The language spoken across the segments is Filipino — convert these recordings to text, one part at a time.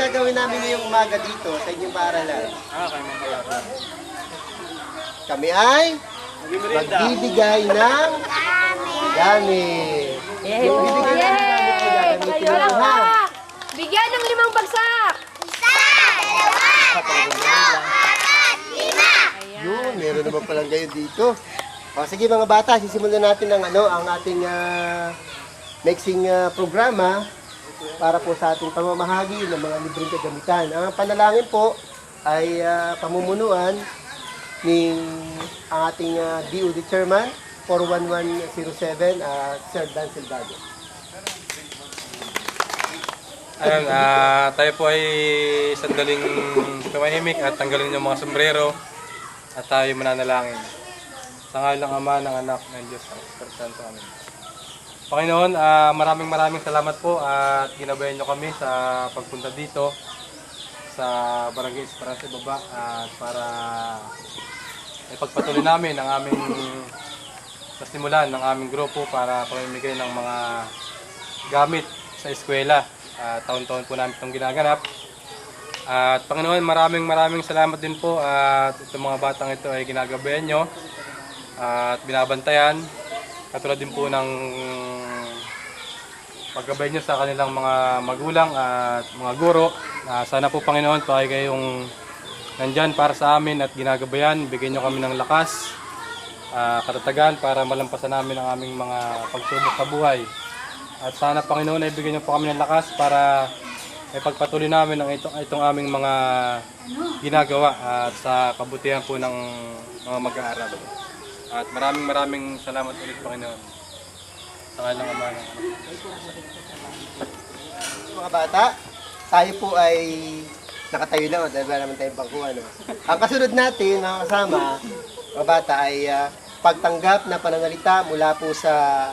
gagawin namin ngayong umaga dito sa inyong paaralan? Kaya mga kalata. Kami ay magbibigay ng gamit. Yung bibigay ng gamit ay gagamitin natin, ha? Bigyan ng 5 bagsak! Yun, meron naman palang kayo dito. O sige mga bata, sisimulan natin ang ating mixing programa para po sa ating pamamahagi ng mga libreng kagamitan. Ang panalangin po ay pamumunuan ang ating DOD Chairman 41107, Sir Dan Silvado. Ayun, tayo po ay sandaling tumahimik at tanggalin yung mga sombrero at tayo mananalangin. Sa ngalan ng Ama, ng Anak, ng Diyos, ng Espiritu Santo. Amen. Panginoon, maraming salamat po at ginabayan nyo kami sa pagpunta dito sa Barangay Esperanza Ibaba at para ipagpatuloy namin ang aming pasimulan ng aming grupo para pamimigay ng mga gamit sa eskwela. Taon-taon po namin itong ginaganap. At Panginoon, maraming salamat din po at itong mga batang ito ay ginagabayan nyo at binabantayan. Katulad din po ng paggabay nyo sa kanilang mga magulang at mga guro. Sana po Panginoon pa ay kayong nandyan para sa amin at ginagabayan. Bigyan nyo kami ng lakas, katatagan para malampasan namin ang aming mga pagsubok sa buhay. At sana Panginoon ay bigyan niyo po kami ng lakas para ipagpatuloy namin ang itong aming mga ginagawa at sa kabutihan po ng mga mag-aaral. At maraming salamat ulit Panginoon. Sa ngalan ng Ama ng Anak. Mga bata, tayo po ay nakatayo lang dahil wala naman tayong bangkuhan. Ang kasunod natin, mga kasama, mga bata, ay pagtanggap na pananalita mula po sa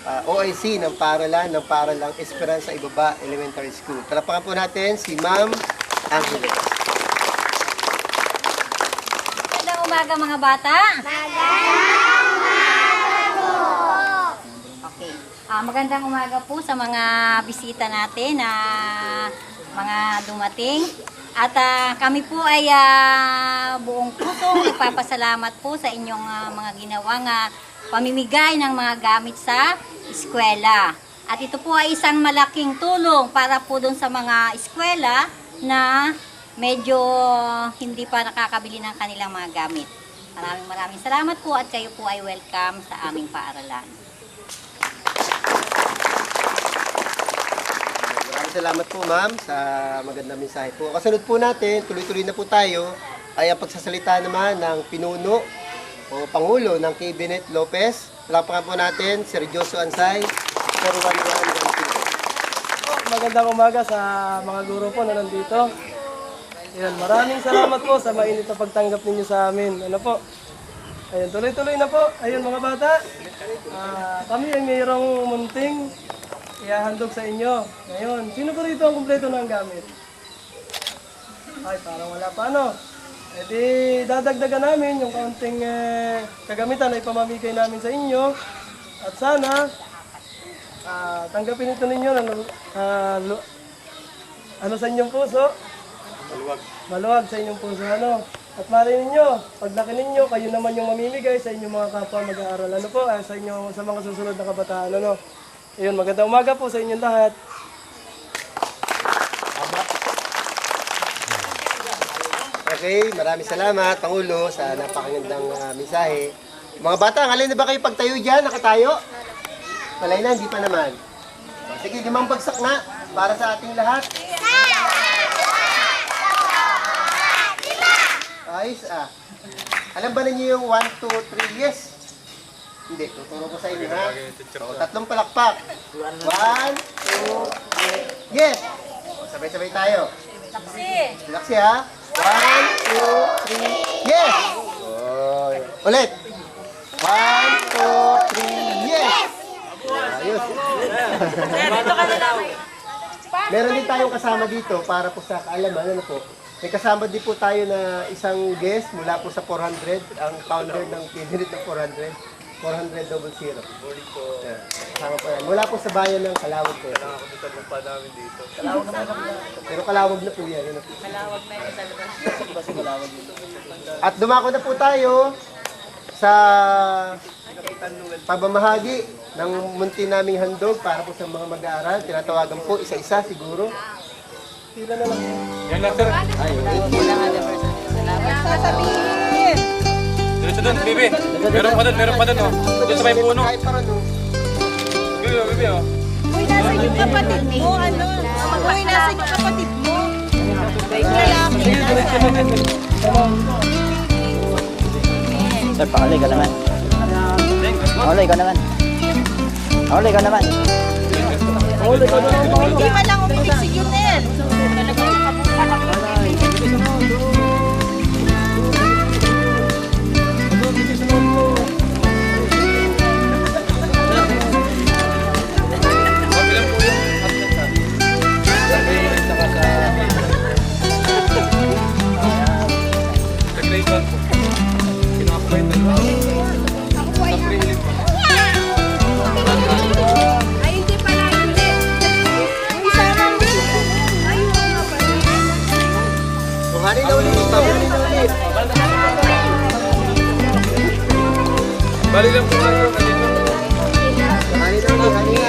OIC ng paaralang Esperanza Ibaba Elementary School. Talapakan po natin si Ma'am Angeles. Magandang umaga mga bata! Okay. Magandang umaga po sa mga bisita natin na mga dumating. At kami po ay buong pusong nagpapasalamat po sa inyong mga ginawang pamimigay ng mga gamit sa eskwela. At ito po ay isang malaking tulong para po doon sa mga eskwela na medyo hindi pa nakakabili ng kanilang mga gamit. Maraming salamat po at kayo po ay welcome sa aming paaralan. Maraming salamat po ma'am sa magandang mensahe po. Kasunod po natin, tuloy-tuloy na po tayo, ay ang pagsasalita naman ng pinuno o Pangulo ng Cabinet Lopez. Talapakan po natin, Sir Joso Ansay, 41112. Magandang umaga sa mga guro po na nandito. Ayan, maraming salamat po sa mainit na pagtanggap ninyo sa amin. Ano po? Ayun, tuloy-tuloy na po. Ayun mga bata, kami ay mayroong munting ihahandog sa inyo. Ngayon, sino po rito ang kumpleto ng gamit? Ay, parang wala pa ano. E di, dadagdagan namin yung kaunting kagamitan na ipamamigay namin sa inyo. At sana, tanggapin ito ninyo ano sa inyong puso? Maluwag sa inyong puso. Ano? At mali ninyo, paglaki ninyo, kayo naman yung mamimigay sa inyong mga kapwa mag-aaral. Ano po? Sa mga susunod na kabataan. Ano? Ayun, magandang umaga po sa inyong lahat. Okay, maraming salamat, Pangulo, sa napakagandang mensahe. Mga bata, alin na ba kayo pagtayo dyan? Nakatayo? Malay na, hindi pa naman. Sige, 5 bagsak na para sa ating lahat. Ayos Alam ba ninyo yung 1, 2, 3, yes? Hindi, tuturo ko sa inyo ha. O, 3 palakpak. 1, 2, 3, yes! O, sabay-sabay tayo. Laksi ha. 1, 2, 3, yes! O, ulit. 1, 2, 3, yes! Ayos. Meron din tayong kasama dito para po sa kaalaman. Ano po? May kasama din po tayo na isang guest mula po sa 400, ang founder ng Cabinet ng 400. 40000. Yeah. Kasama po yan. Mula po sa bayan ng Kalawag po. Kailangan ko dito pa namin dito. Pero Kalawag na po yan. Yun na po. At dumako na po tayo sa pamamahagi ng munti naming handog para po sa mga mag-aaral. Tinatawagan po isa-isa siguro. Sila na lang. Yan lang, sir. Diretso doon, Bibi. Meron pa doon, oh. Doon sa may puno. Kahit pa rin, oh. Bibi, oh. Uy, nasa yung kapatid mo, ano? Uy, nasa yung kapatid mo. Lalaki na. Sir, pakali ka naman. Pakali ka naman. Pakali ka naman. Hindi man lang umilig si Junel. Talagang nakabuka. Sa grade 1 po. Pinaka-point na lang. Sa pre-elite po. Ay, hindi pala, hindi. Uy, sana mo. Ayun nga pala. Buhari na ulit. Buhari na ulit. Bali lang po kayo. Buhari na ulit. Buhari na.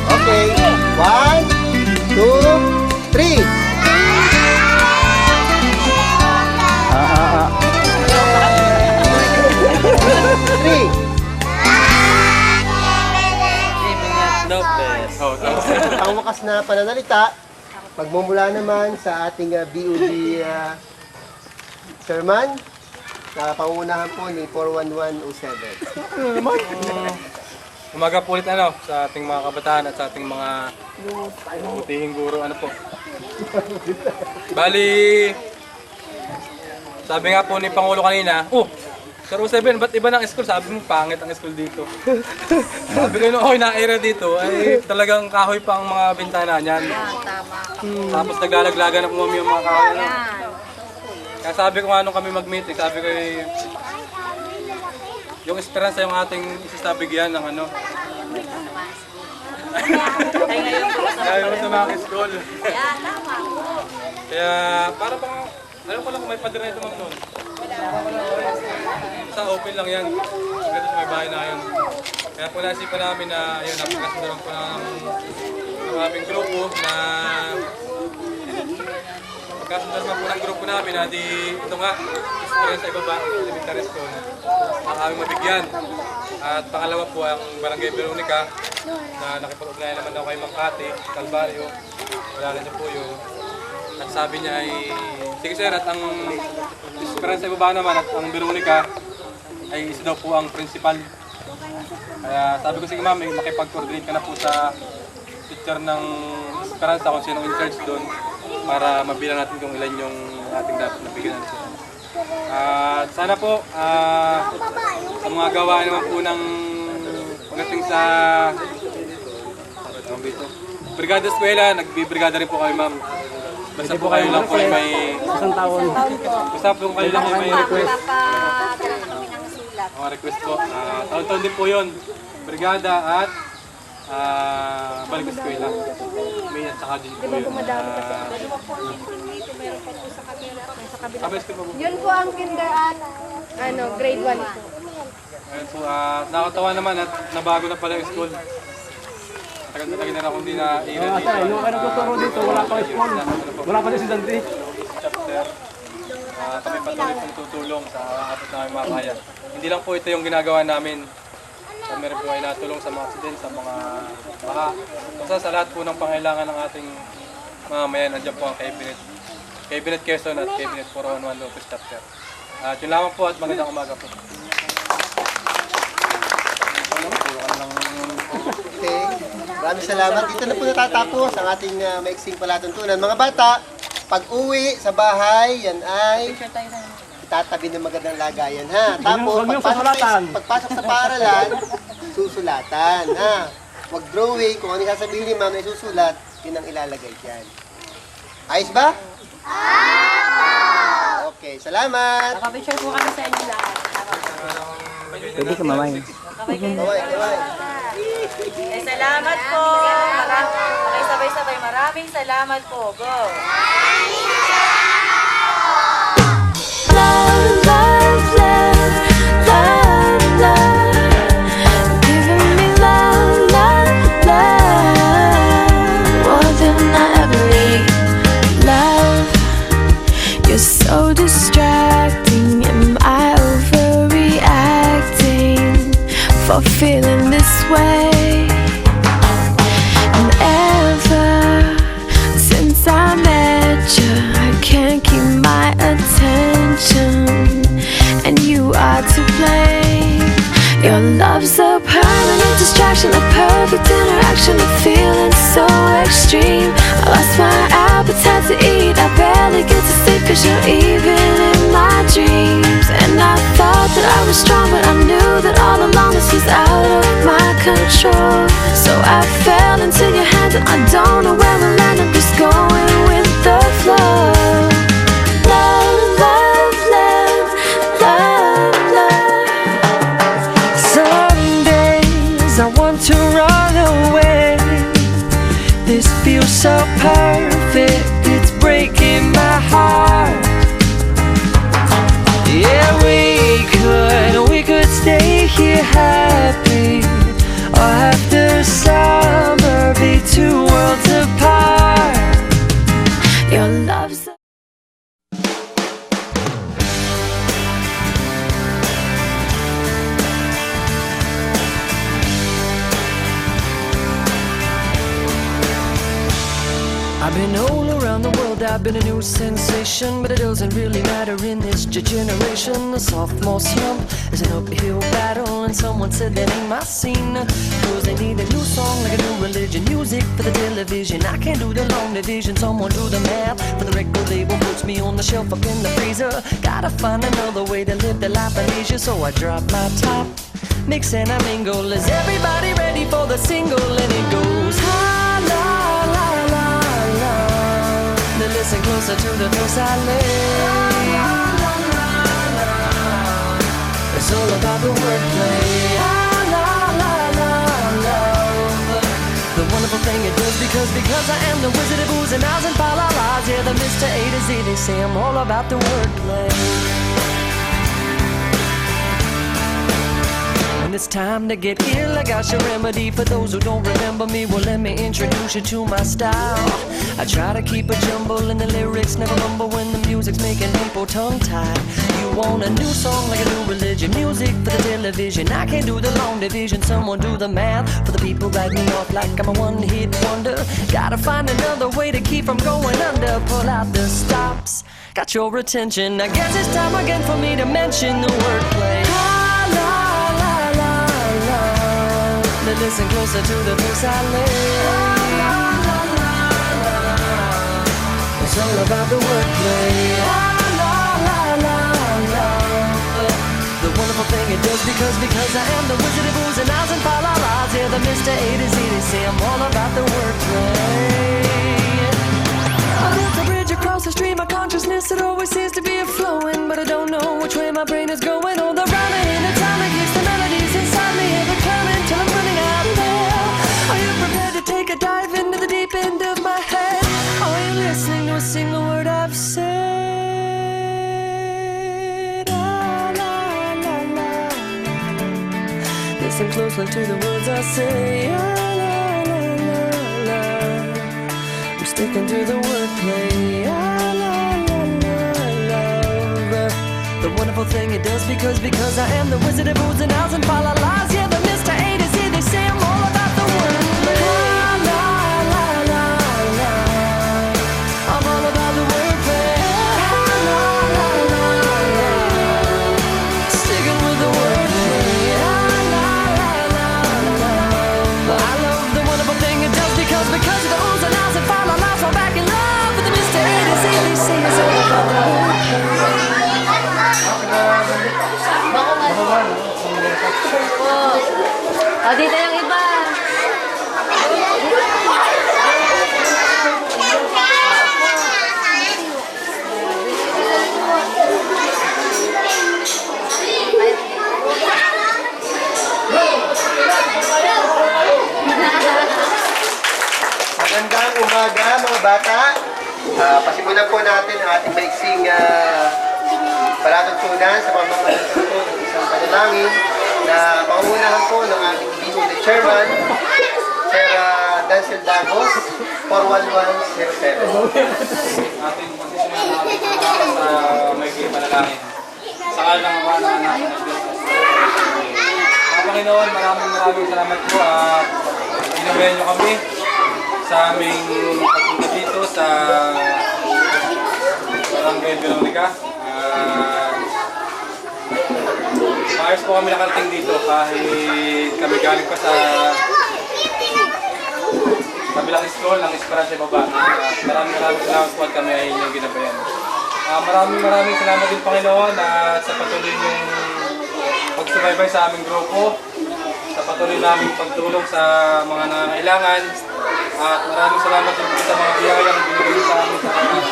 Okay. 1, 2, 3. Three. Oh, tapos. Ang wakas na pananalita, magmumula naman sa ating BOD sermon na pangunahan po ni 41107. Umaga po ulit sa ating mga kabataan at sa ating mga butihing guro, po. Bali, sabi nga po ni Pangulo kanina, Sir 07, ba't iba ng school? Sabi mo, pangit ang school dito. Sabi ko, okay na area dito, ay talagang kahoy pa ang mga bintana niyan. Tapos naglalaglagan na po yung mga kahoy. Kaya sabi ko nga nung kami mag-meeting, sabi ko, yung esperanza yung ating isasabigyan ng Sabi mo sa mga school. Kaya para pang, alam ko lang kung may padre na ito ma'am noon. Sa open lang yan. Hanggang sa may bahay na yun. Kaya po nasipan namin na yun, napakasunod po ng aming grupo na pagkasunod naman po ng grupo namin na ito nga, experience sa ibaba, elementary school. Ang aming mabigyan. At pangalawa po ang Barangay Veronica na nakipag-ugnayan naman daw kay Mang Kati, Calvario. Wala na siya po yun. At sabi niya ay, sige sir, at ang Esperanza sa ibaba naman at ang Veronica ay isa daw po ang principal. Kaya sabi ko, sige ma'am, makipag-coordinate ka na po sa teacher ng Esperanza kung sino in charge doon para mabilang natin kung ilan yung ating dapat nabigyan. At sana po sa mga gawa naman po ng pagdating sa Brigada Eskwela, nagbibrigada rin po kayo ma'am. Basta po kayo lang po ay may Isang taon. basta po kayo lang ay may request. Papadala na kami ng sulat. Mga request po. Taon-taon din po yun. Brigada at balik eskwela. May at saka din po yun. Yun po ang kinder at grade 1 po. Ayun po, nakakatawa naman at nabago na pala yung school. Tagal na akong hindi na Nung ka nagtuturo dito, wala pa school. Wala pa residente. chapter. Kami patuloy pong tutulong sa abot namin mga kaya. Hindi lang po ito yung ginagawa namin. Kami rin po ay natulong sa mga aksident, sa mga baha. Basta sa lahat po ng pangailangan ng ating mga mayan, nandiyan po ang Cabinet Quezon at Cabinet 411 Lopez Chapter. At yun lamang po at magandang umaga po. Okay. Maraming salamat. Dito na po natatapos ang ating maiksing palatuntunan. Mga bata, pag uwi sa bahay, yan ay itatabi ng magandang lagayan, ha? Tapos, Huwag niyong susulatan. pagpasok sa paaralan, susulatan, ha? Huwag drawing, kung ano yung sasabihin ni ma'am na isusulat, yun ang ilalagay dyan. Ayos ba? Okay, salamat. Nakapicture po kami sa inyo lahat. Pwede ka mamay. Kaway, kaway. Salamat po. Okay, sabay-sabay. Maraming salamat po. Go! Love, love, love, love, love. Giving me love, love, love. More than I ever need. Love, you're so distracting. Am I overreacting for feeling this way? And ever since I met you, I can't keep my attention, and you are to blame. Your love's a permanent distraction, a perfect interaction, a feeling so extreme. I lost my appetite to eat, I barely get to sleep, 'cause you're even in my dreams. And I thought that I was strong, but I knew that all along this was out of my control. So I fell into your hands, and I don't know where to land, I'm just going with the flow. Love, love, love, love, love. Some days I want to run away. This feels so perfect, it's breaking my heart. Yeah, we could stay here happy, or after summer be two worlds apart. Your love's I've been all around the world, I've been a new sensation, but it doesn't really matter in this generation. The sophomore slump is an uphill battle, and someone said that ain't my scene. 'Cause they need a new song, like a new religion, music for the television. I can't do the long division, someone do the math. For the record label puts me on the shelf up in the freezer. Gotta find another way to live the life of leisure, so I drop my top, mix and I mingle. Is everybody ready for the single? And it goes ha la la la la. Now listen closer to the verse I lay. It's all about the wordplay. Ah, la la la love. The wonderful thing it does, because I am the wizard of oohs and ahs and fa la las. Yeah, the Mr. A to Z, they say I'm all about the wordplay. And it's time to get ill, I got your remedy. For those who don't remember me, well, let me introduce you to my style. I try to keep a jumble in the lyrics, never mumble when the music's making people tongue-tied. You want a new song, like a new religion, music for the television. I can't do the long division, someone do the math. For the people write me off like I'm a one-hit wonder. Gotta find another way to keep from going under. Pull out the stops, got your attention. I guess it's time again for me to mention the wordplay. Now listen closer to the verse I lay. It's all about the wordplay. La la la la because I am the wizard of oohs and ahs and fa la la's. Yeah, the Mr. A to Z, they say I'm all about the wordplay. I built a bridge across the stream of consciousness. It always seems to be a flowing, but I don't know which way my brain is going. All the rhyming in atomic keeps the melodies inside me ever climbing till I'm running out of air. Are you prepared to take a dive into the deep end of my head? Are you listening to a single word I've said? La, la, la, la. Listen closely to the words I say. La, la, la, la, la. I'm sticking to the wordplay. La, la, la, la, love. The wonderful thing it does because I am the wizard of oohs and ahs and fa la la's. Yeah, the Mr. A to Z, they say I'm all about the wordplay. La, la, la, la, la. I'm all about the wordplay. La, la, la, la, la. Sticking with the wordplay. La, la, la, la, la. I love the wonderful thing it does because of the oohs and ahs and fa la la's. I'm back in love with the Mr. A to Z, they say it's all about the wordplay. O, dito yung iba. Magandang umaga mga bata. Pasimulan po natin ang ating maiksing palatugtunan sa pamamagitan po ng isang panalangin na pangunahan po ng ating Dean Chairman, Sir Dancel Dagos, 41107. Ating magsisimula natin sa may panalangin. Sa kalang mga anak ng Diyos. Mga Panginoon, maraming salamat po at ginabayan niyo kami sa aming pagpunta dito sa Barangay Veronica. Maayos po kami nakarating dito kahit kami galing pa sa kabilang school ng Esperanza Baba. Maraming salamat po at kami ay inyong ginabayan. Maraming salamat din Panginoon at sa patuloy niyong pagsubaybay sa aming grupo, sa patuloy naming pagtulong sa mga nangangailangan at maraming salamat din po sa mga biyayang binigay sa amin sa kanya.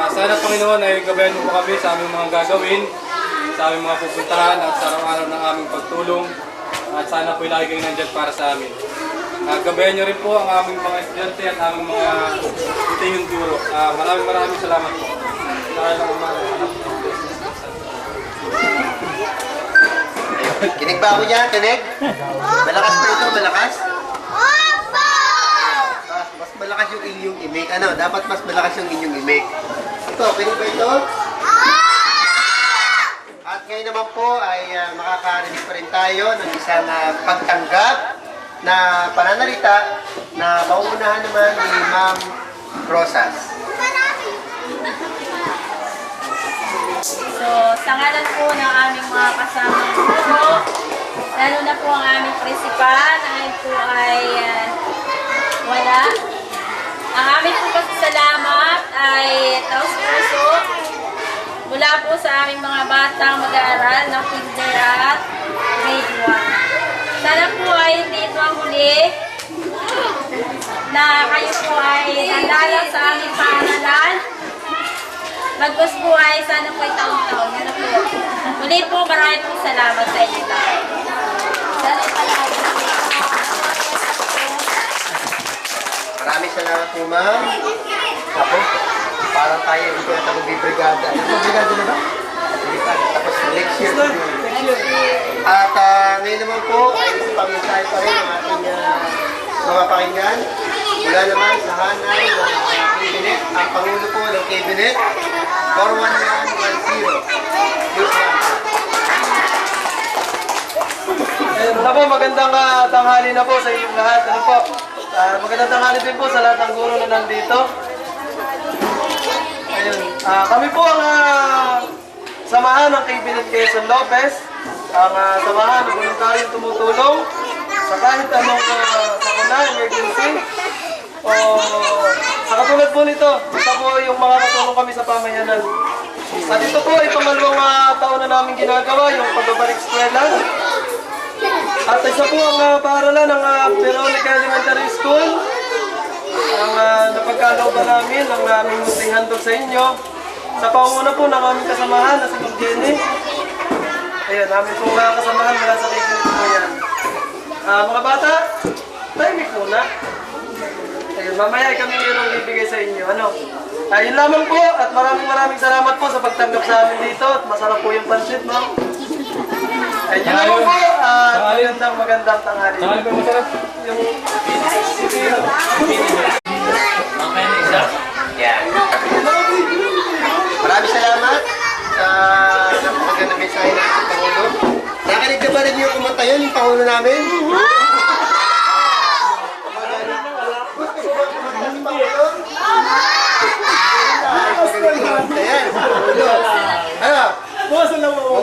Sana Panginoon ay gabayan mo po kami sa aming mga gagawin, sa aming mga pupuntahan at sa araw-araw ng aming pagtulong at sana po ilagay kayo nandyan para sa amin. Gabayan niyo rin po ang aming mga estudyante at aming mga itayong guro. Maraming salamat po. Kinig ba ako niya? Kinig? Malakas pa ito? Malakas? Mas malakas yung inyong imik. Dapat mas malakas yung inyong imik. Ito, kinig ba ito? At ngayon naman po ay makakarinig pa rin tayo ng isang pagtanggap na pananalita na mauunahan naman ni Ma'am Rosas. So, sa ngalan po ng aming mga kasamang guro, lalo na po ang aming principal, ngayon po ay wala. Ang aming po pasasalamat ay taos-puso mula po sa aming mga batang mag-aaral ng kinder at grade 1. Sana po ay hindi ito ang huli na kayo po ay nalalang sa aming paaralan. Bagos po ay sana po ay taon-taon. Ano po? Muli po, maraming po salamat sa inyo lahat. Maraming salamat po, Ma'am. Ako, parang tayo dito na mag-brigada. Mag-brigada na ba? Brigada. Tapos next year. At ngayon naman po, ay isa pang mensahe pa rin ang ating mga pakinggan. Mula naman sa hanay ng Cabinet, ang Pangulo po ng Cabinet, 41110. Ano po, magandang tanghali na po sa inyong lahat. Ano po? Magandang tanghali din po sa lahat ng guro na nandito. Ayun. Kami po ang samahan ng Cabinet Quezon Lopez. Ang samahan ng voluntaryong tumutulong sa kahit anong sakuna, emergency. O sa katulad po nito, ito po yung mga katulong kami sa pamayanan. At ito po ay pangalawang taon na namin ginagawa, yung pagbabalik eskwela. At isa po ang paaralan ng Veronica Elementary School. Ang napagkalooban namin, ang aming munting handog sa inyo. Sa panguna po ng aming kasamahan na si Ma'am Jenny. Ayan, namin pong kasamahan mula sa kaibigan po yan. Mga bata, timing muna. Ayun, mamaya ay kami yung bibigay sa inyo. Ayun lamang po at maraming salamat po sa pagtanggap sa amin dito at masarap po yung pansit, ma'am. Ayun yun lamang po at magandang tanghali. Tanghali po masarap. Maraming salamat sa napakaganda mensahe ng ating Pangulo. Nakinig na ba rin yung kumanta yun, yung Pangulo namin? Buwasan lang mo.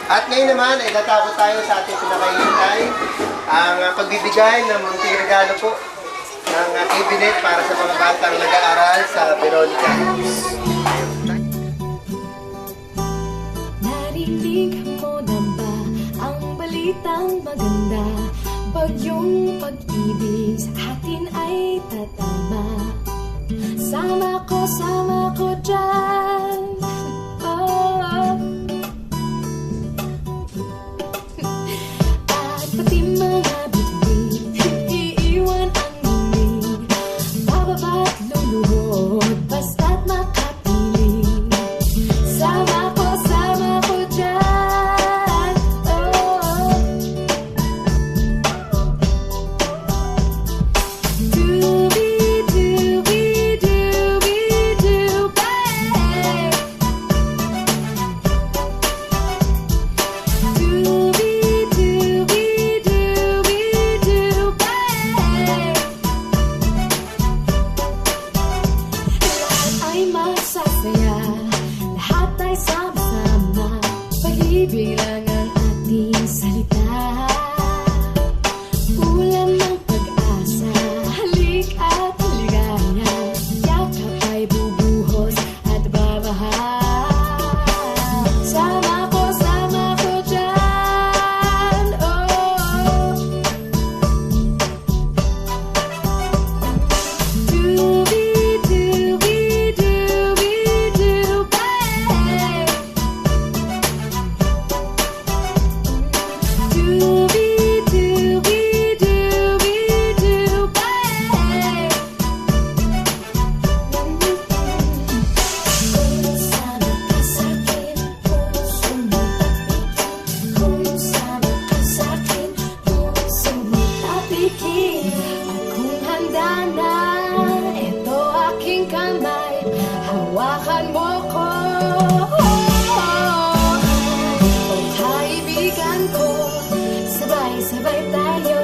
At ngayon naman ay tatapos tayo sa ating pinakahihintay ang pagbibigay ng munting regalo po ng cabinet para sa mga batang nag-aaral sa Veronica. Narinig mo na ba ang balitang maganda? Bagyong pag-ibig sa atin ay tatama. Sama ko dyan. Oh. At pati mga bituin, iiwan ang inig. Bababa't luluhod, basta't makapiling. Sama ko dyan. Oh. Doobie-doobie-doobie-doo, babe. Doobie-doobie-doobie-doo, babe. Lahat ay masasaya, lahat ay sama-sama. Pag-ibig lang ang ating salita. Ulan ng pag-asa, halik at ligaya. Yakap ay bubuhos at babaha. Sama ko dyan. Oh. Doobie-doobie-doobie-doo, babe. Doobie-doobie-doobie-doo, babe. Kung sama ka sa'kin, puso mo tapikin. Kung sama ka sa'kin, puso mo tapikin. At kung handa na, ito aking kamay, hawakan mo ko. O kaibigan ko, sabay-sabay tayo,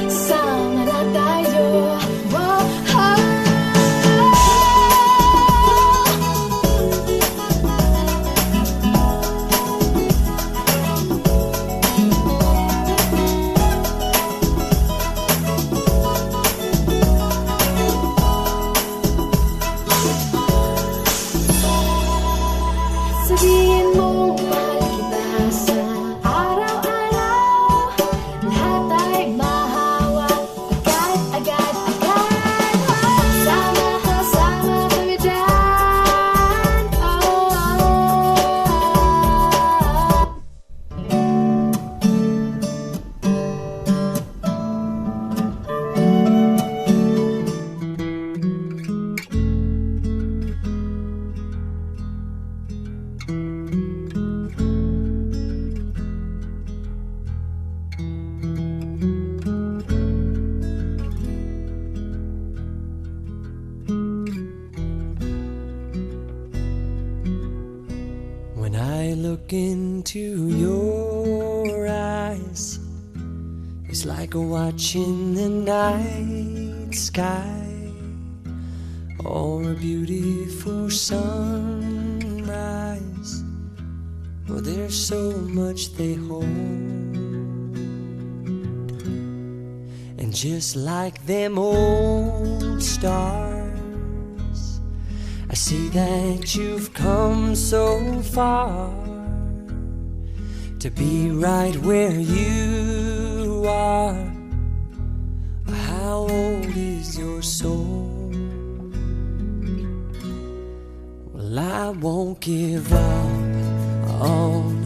sama na tayo. Oh. Sabihin mo mahal kita sa araw-araw. Lahat ay mahawa agad. Sama kami dyan. Oh. When I look into your eyes, it's like watching the night sky or a beautiful sunrise. Oh, there's so much they hold, and just like them old stars, I see that you've come so far to be right where you are. How old is your soul? Well, I won't give up on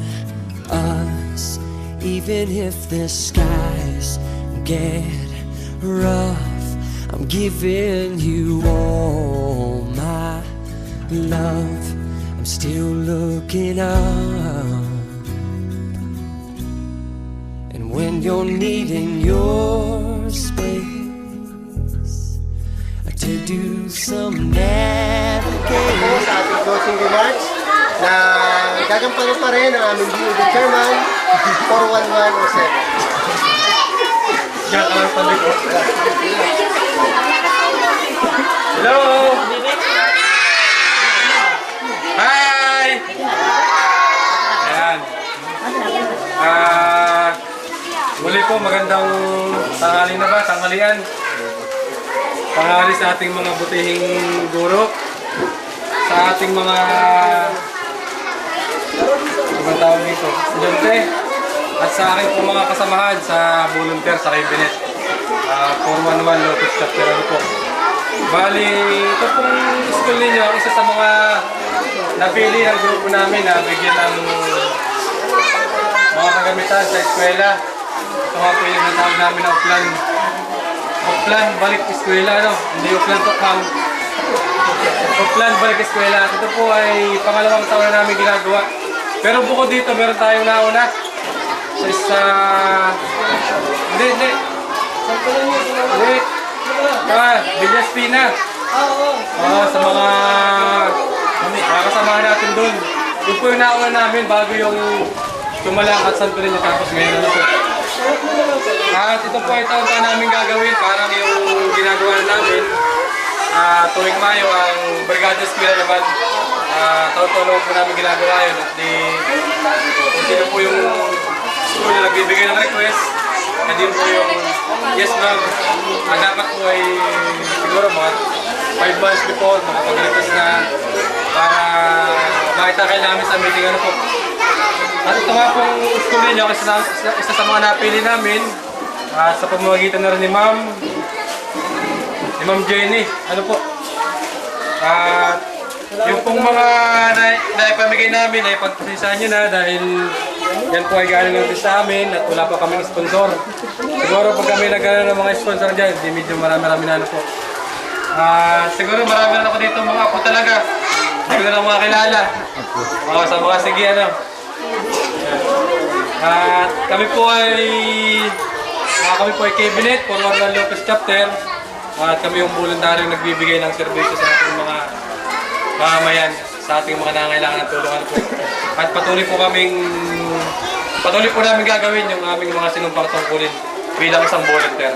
us, even if the skies get rough. I'm giving you all my love. I'm still looking up. And when you're needing your space to do some navigating, Sa ating closing remarks na gagampanan pa rin ang aming DOD Chairman 41107. Hello! Hi! Ayan. Muli po, magandang tanghali na ba? Tanghalian. Tanghali sa ating mga butihing guro. Sa ating mga ibang tawag dito, estudyante. At sa aking po mga kasamahan sa volunteer sa cabinet. 411 Lotus Chapter ano po. Bali, ito pong school ninyo, isa sa mga napili ng grupo namin na bigyan ng mga kagamitan sa eskwela. Ito nga po yung natawag namin na uplan. Uplan, balik eskwela, ano? Hindi uplan tokhang. Uplan, balik eskwela. At ito po ay pangalawang taon na namin ginagawa. Pero bukod dito, meron tayong nauna. Sa isa... Hindi. Villas Pina. Sa mga kasama natin doon. Yung po yung nauna namin bago yung tumalang at Santo Niño tapos ngayon na po. At ito po ay taon pa namin gagawin. Parang yung ginagawa namin tuwing Mayo ang Brigada Eskwela naman. Taon-taon po namin ginagawa yun. At kung sino po yung school na nagbibigay ng request, hindi po yung yes ma'am, ang dapat po ay siguro mga 5 months before makapag-request na para makita kayo namin sa meeting ano po. At ito nga pong school ninyo, isa sa mga napili namin sa pamamagitan na rin ni Ma'am Jenny, ano po. At yung pong mga naipamigay namin ay pagpasisahan nyo na dahil yan po ay galing natin sa amin at wala pa kaming sponsor. Siguro pag kami nagkaroon ng mga sponsor dyan, di medyo marami na ano po. Siguro marami na ako dito mga apo talaga. Hindi ko na lang mga kilala. Sa mga sige ano. At kami po ay cabinet for Northern Lopez Chapter. At kami yung voluntaryong nagbibigay ng serbisyo sa ating mga mamamayan, sa ating mga nangangailangan ng tulungan po. At patuloy po namin gagawin yung aming mga sinumpang tungkulin bilang isang volunteer.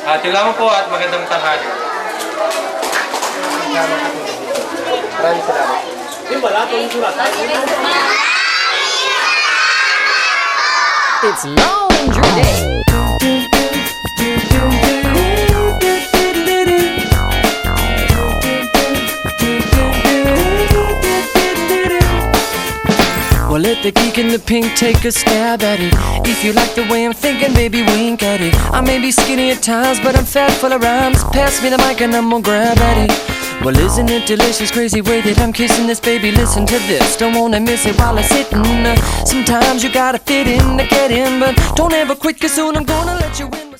At yun lang po at magandang tanghali. Maraming salamat. it's laundry day. Well, let the geek in the pink take a stab at it. If you like the way I'm thinking, baby, wink at it. I may be skinny at times, but I'm fat full of rhymes. Pass me the mic and I'm gonna grab at it. Well, isn't it delicious, crazy way that I'm kissing this, baby? Listen to this, don't wanna miss it while I'm sitting. Sometimes you gotta fit in to get in, but don't ever quit, 'cause soon I'm gonna let you in.